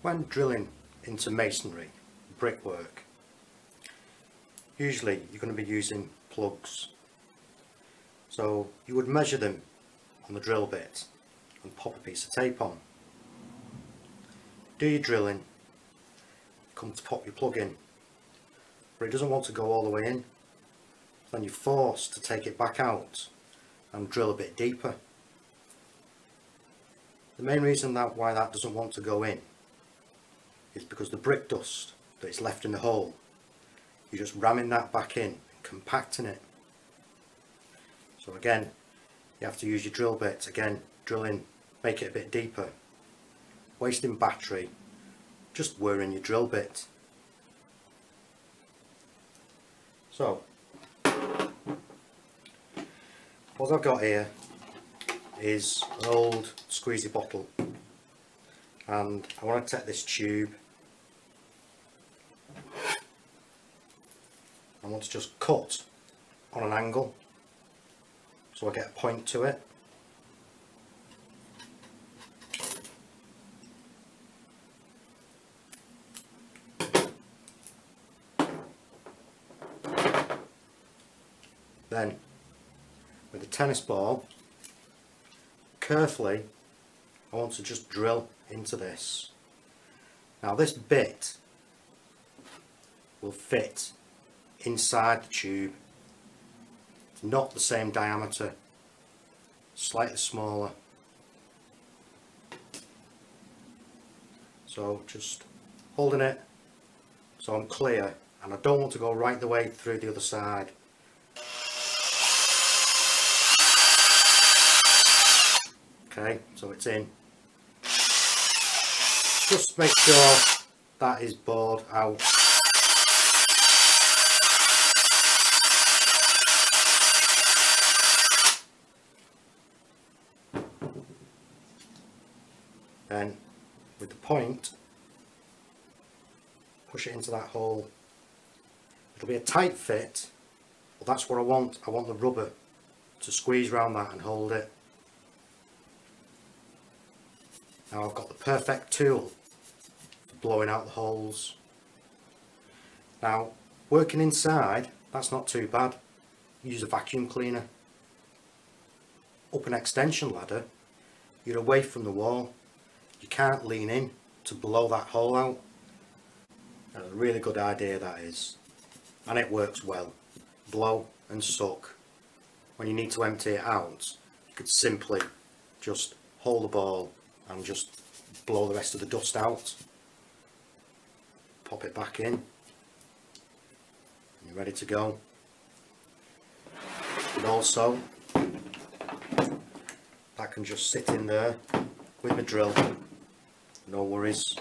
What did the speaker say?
When drilling into masonry, brickwork, usually you're going to be using plugs. So you would measure them on the drill bit and pop a piece of tape on. Do your drilling, come to pop your plug in, but it doesn't want to go all the way in. Then you're forced to take it back out and drill a bit deeper. The main reason why that doesn't want to go in is because the brick dust that's left in the hole, you're just ramming that back in and compacting it. So again, you have to use your drill bit, again, drill in, make it a bit deeper. Wasting battery, just whirring your drill bit. So, what I've got here is an old squeezy bottle, and I want to take this tube, I want to just cut on an angle so I get a point to it. Then with a tennis ball, carefully I want to just drill into this. Now this bit will fit inside the tube. It's not the same diameter, slightly smaller. So just holding it so I'm clear, and I don't want to go right the way through the other side. Okay, so it's in. Just make sure that is bored out. Then with the point, push it into that hole. It'll be a tight fit, but that's what I want. I want the rubber to squeeze around that and hold it. Now I've got the perfect tool for blowing out the holes. Now working inside, that's not too bad. Use a vacuum cleaner. Up an extension ladder, you're away from the wall. You can't lean in to blow that hole out. That's a really good idea, that is. And it works well. Blow and suck. When you need to empty it out, you could simply just hold the ball and just blow the rest of the dust out. Pop it back in. You're ready to go. And also, that can just sit in there with my drill. No worries.